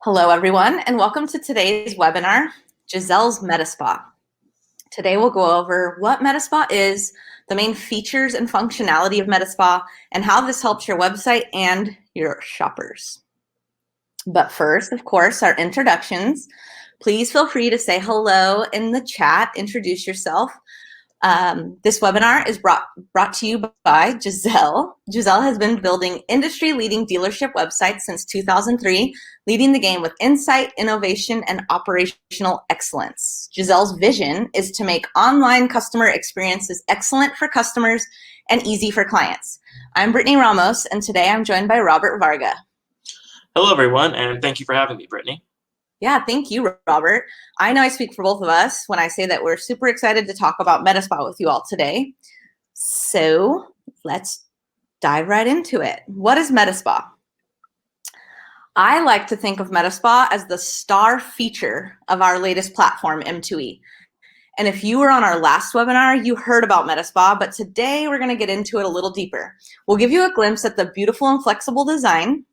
Hello, everyone, and welcome to today's webinar, Jazel's MetaSPA. Today, we'll go over what MetaSPA is, the main features and functionality of MetaSPA, and how this helps your website and your shoppers. But first, of course, our introductions. Please feel free to say hello in the chat, introduce yourself. This webinar is brought to you by Jazel. Jazel has been building industry-leading dealership websites since 2003, leading the game with insight, innovation, and operational excellence. Jazel's vision is to make online customer experiences excellent for customers and easy for clients. I'm Brittany Ramos, and today I'm joined by Robert Varga. Hello, everyone, and thank you for having me, Brittany. Yeah, thank you, Robert. I know I speak for both of us when I say that we're super excited to talk about MetaSPA with you all today. So let's dive right into it. What is MetaSPA? I like to think of MetaSPA as the star feature of our latest platform, M2E. And if you were on our last webinar, you heard about MetaSPA, but today we're going to get into it a little deeper. We'll give you a glimpse at the beautiful and flexible design.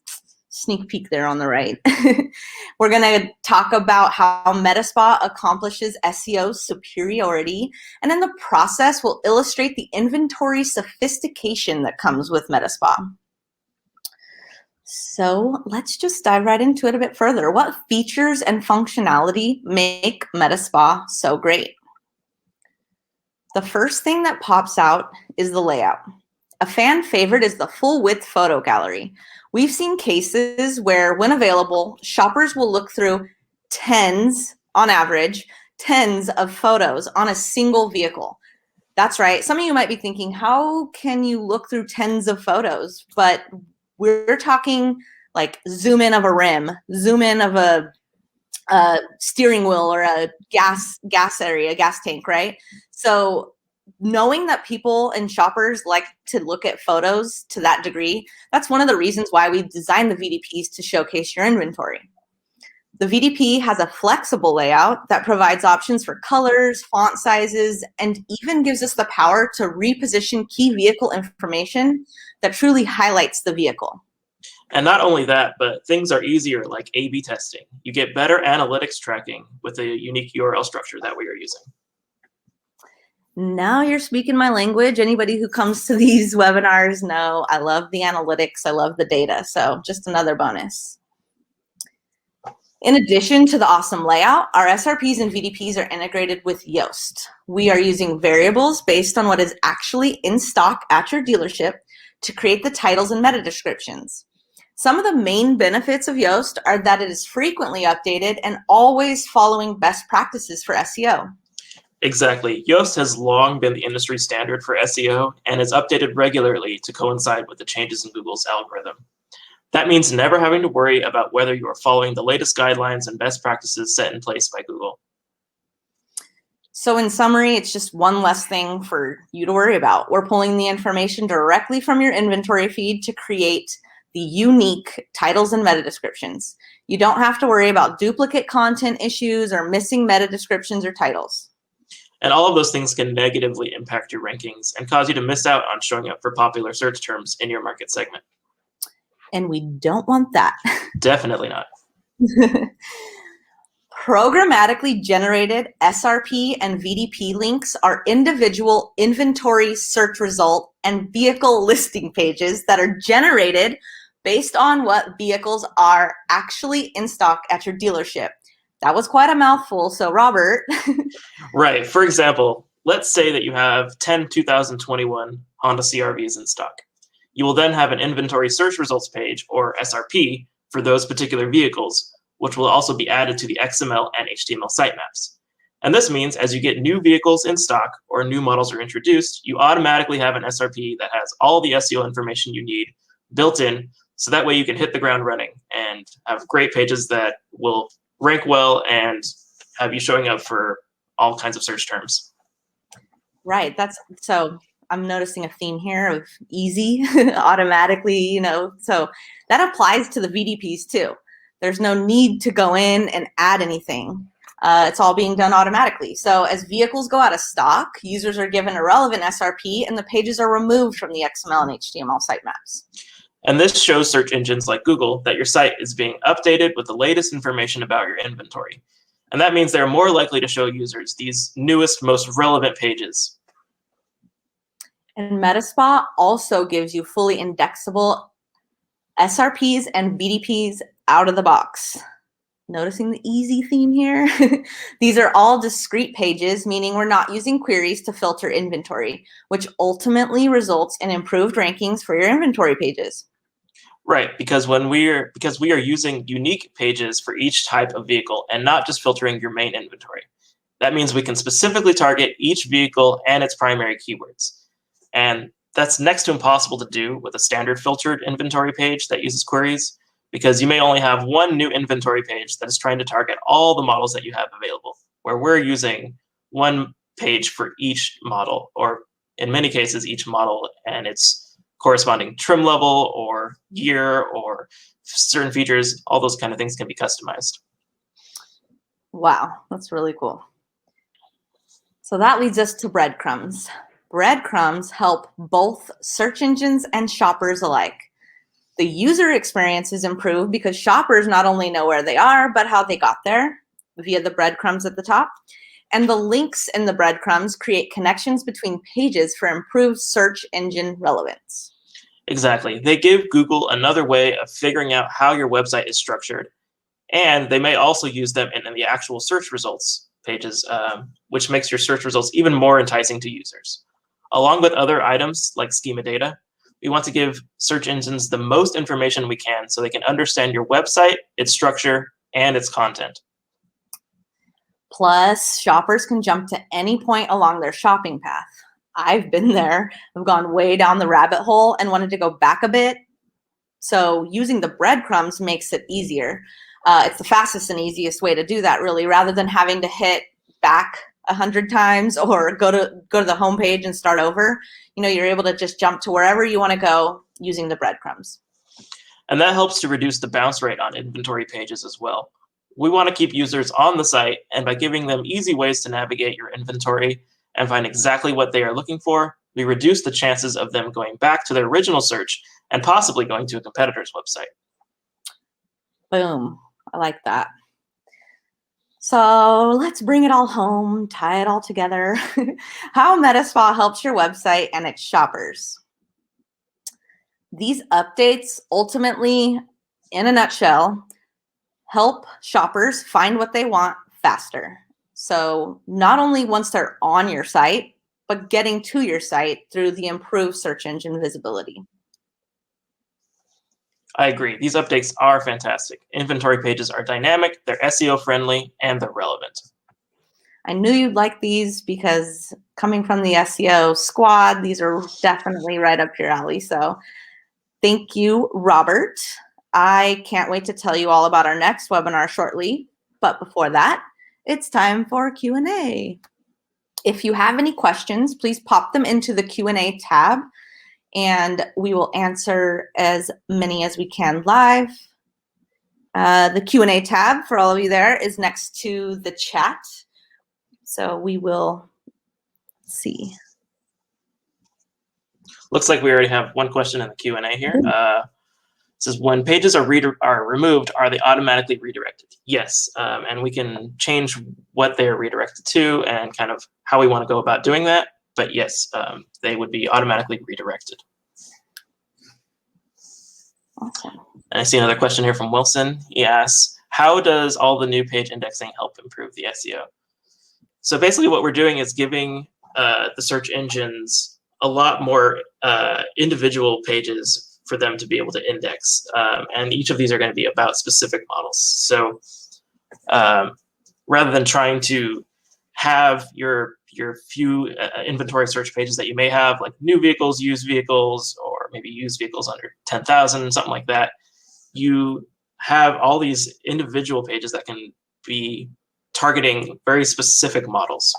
Sneak peek there on the right. We're going to talk about how MetaSPA accomplishes SEO superiority, and in the process, we'll illustrate the inventory sophistication that comes with MetaSPA. So let's just dive right into it a bit further. What features and functionality make MetaSPA so great? The first thing that pops out is the layout. A fan favorite is the full-width photo gallery. We've seen cases where, when available, shoppers will look through on average, tens of photos on a single vehicle. That's right. Some of you might be thinking, how can you look through tens of photos? But we're talking like zoom in of a rim, zoom in of a steering wheel or a gas tank, right? So knowing that people and shoppers like to look at photos to that degree, that's one of the reasons why we designed the VDPs to showcase your inventory. The VDP has a flexible layout that provides options for colors, font sizes, and even gives us the power to reposition key vehicle information that truly highlights the vehicle. And not only that, but things are easier, like A/B testing. You get better analytics tracking with the unique URL structure that we are using. Now you're speaking my language. Anybody who comes to these webinars know I love the analytics, I love the data, so just another bonus. In addition to the awesome layout, our SRPs and VDPs are integrated with Yoast. We are using variables based on what is actually in stock at your dealership to create the titles and meta descriptions. Some of the main benefits of Yoast are that it is frequently updated and always following best practices for SEO. Exactly. Yoast has long been the industry standard for SEO and is updated regularly to coincide with the changes in Google's algorithm. That means never having to worry about whether you are following the latest guidelines and best practices set in place by Google. So in summary, it's just one less thing for you to worry about. We're pulling the information directly from your inventory feed to create the unique titles and meta descriptions. You don't have to worry about duplicate content issues or missing meta descriptions or titles. And all of those things can negatively impact your rankings and cause you to miss out on showing up for popular search terms in your market segment. And we don't want that. Definitely not. Programmatically generated SRP and VDP links are individual inventory search result and vehicle listing pages that are generated based on what vehicles are actually in stock at your dealership. That was quite a mouthful, so Robert. Right. For example, let's say that you have 10 2021 Honda CR-Vs in stock. You will then have an inventory search results page, or SRP, for those particular vehicles, which will also be added to the XML and HTML sitemaps. And this means as you get new vehicles in stock or new models are introduced, you automatically have an SRP that has all the SEO information you need built in, so that way you can hit the ground running and have great pages that will rank well and have you showing up for all kinds of search terms. Right. So I'm noticing a theme here of easy, automatically, so that applies to the VDPs too. There's no need to go in and add anything. It's all being done automatically. So as vehicles go out of stock, users are given a relevant SRP and the pages are removed from the XML and HTML sitemaps. And this shows search engines like Google that your site is being updated with the latest information about your inventory. And that means they're more likely to show users these newest, most relevant pages. And MetaSPA also gives you fully indexable SRPs and VDPs out of the box. Noticing the easy theme here? These are all discrete pages, meaning we're not using queries to filter inventory, which ultimately results in improved rankings for your inventory pages. Right, because we are using unique pages for each type of vehicle and not just filtering your main inventory. That means we can specifically target each vehicle and its primary keywords. And that's next to impossible to do with a standard filtered inventory page that uses queries, because you may only have one new inventory page that is trying to target all the models that you have available, where we're using one page for each model, or in many cases, each model and its corresponding trim level or gear or certain features. All those kind of things can be customized. Wow, that's really cool. So that leads us to breadcrumbs. Breadcrumbs help both search engines and shoppers alike. The user experience is improved because shoppers not only know where they are, but how they got there via the breadcrumbs at the top. And the links in the breadcrumbs create connections between pages for improved search engine relevance. Exactly. They give Google another way of figuring out how your website is structured. And they may also use them in the actual search results pages, which makes your search results even more enticing to users. Along with other items like schema data, we want to give search engines the most information we can so they can understand your website, its structure, and its content. Plus, shoppers can jump to any point along their shopping path. I've been there. I've gone way down the rabbit hole and wanted to go back a bit. So using the breadcrumbs makes it easier. It's the fastest and easiest way to do that, really, rather than having to hit back 100 times or go to the homepage and start over. You know, you're able to just jump to wherever you want to go using the breadcrumbs. And that helps to reduce the bounce rate on inventory pages as well. We want to keep users on the site, and by giving them easy ways to navigate your inventory and find exactly what they are looking for, we reduce the chances of them going back to their original search and possibly going to a competitor's website. Boom. I like that. So let's bring it all home, tie it all together. How MetaSPA helps your website and its shoppers. These updates ultimately, in a nutshell, help shoppers find what they want faster. So not only once they're on your site, but getting to your site through the improved search engine visibility. I agree. These updates are fantastic. Inventory pages are dynamic, they're SEO friendly, and they're relevant. I knew you'd like these because coming from the SEO squad, these are definitely right up your alley. So thank you, Robert. I can't wait to tell you all about our next webinar shortly. But before that, it's time for Q&A. If you have any questions, please pop them into the Q&A tab, and we will answer as many as we can live. The Q&A tab, for all of you there, is next to the chat. So we will see. Looks like we already have one question in the Q&A here. It says, when pages are removed, are they automatically redirected? Yes, and we can change what they're redirected to and kind of how we want to go about doing that. But yes, they would be automatically redirected. Awesome. And I see another question here from Wilson. He asks, how does all the new page indexing help improve the SEO? So basically what we're doing is giving the search engines a lot more individual pages for them to be able to index. And each of these are going to be about specific models. So rather than trying to have your few inventory search pages that you may have, like new vehicles, used vehicles, or maybe used vehicles under 10,000, something like that, you have all these individual pages that can be targeting very specific models.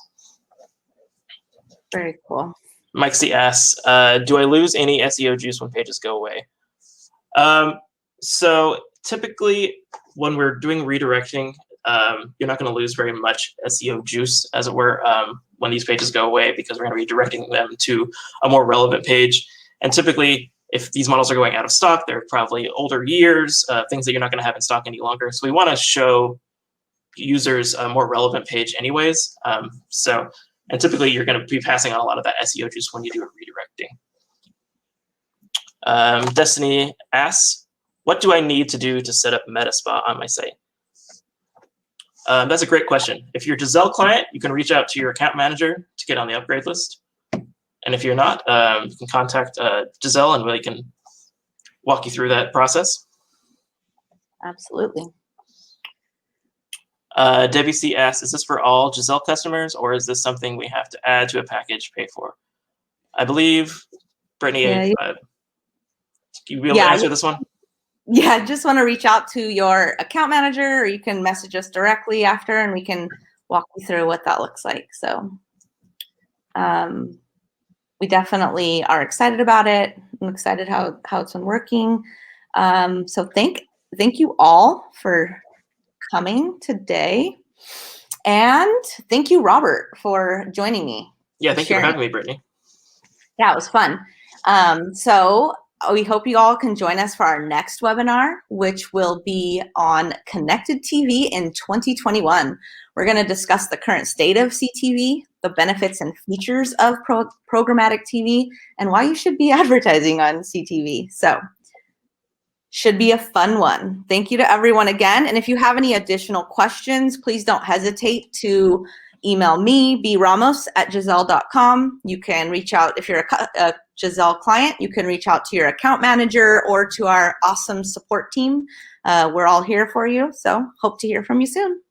Very cool. Mike C asks, do I lose any SEO juice when pages go away? So typically when we're doing redirecting, you're not going to lose very much SEO juice, as it were, when these pages go away, because we're going to be directing them to a more relevant page. And typically if these models are going out of stock, they're probably older years, things that you're not going to have in stock any longer. So we want to show users a more relevant page anyways. And typically you're going to be passing on a lot of that SEO juice when you do a redirecting. Destiny asks, what do I need to do to set up MetaSPA on my site? That's a great question. If you're a Jazel client, you can reach out to your account manager to get on the upgrade list. And if you're not, you can contact Jazel and we can walk you through that process. Absolutely. Debbie C asks, is this for all Jazel customers, or is this something we have to add to a package, pay for? I believe, Brittany, you'll be able to answer this one? Yeah, just want to reach out to your account manager, or you can message us directly after and we can walk you through what that looks like. So we definitely are excited about it. I'm excited how it's been working. So thank you all for coming today. And thank you, Robert, for joining me. Yeah, thank you for having me, Brittany. Yeah, it was fun. So we hope you all can join us for our next webinar, which will be on connected TV in 2021. We're going to discuss the current state of CTV, the benefits and features of programmatic TV, and why you should be advertising on CTV. So should be a fun one. Thank you to everyone again. And if you have any additional questions, please don't hesitate to email me, bramos@jazel.com. You can reach out if you're a Jazel client. You can reach out to your account manager or to our awesome support team. We're all here for you. So hope to hear from you soon.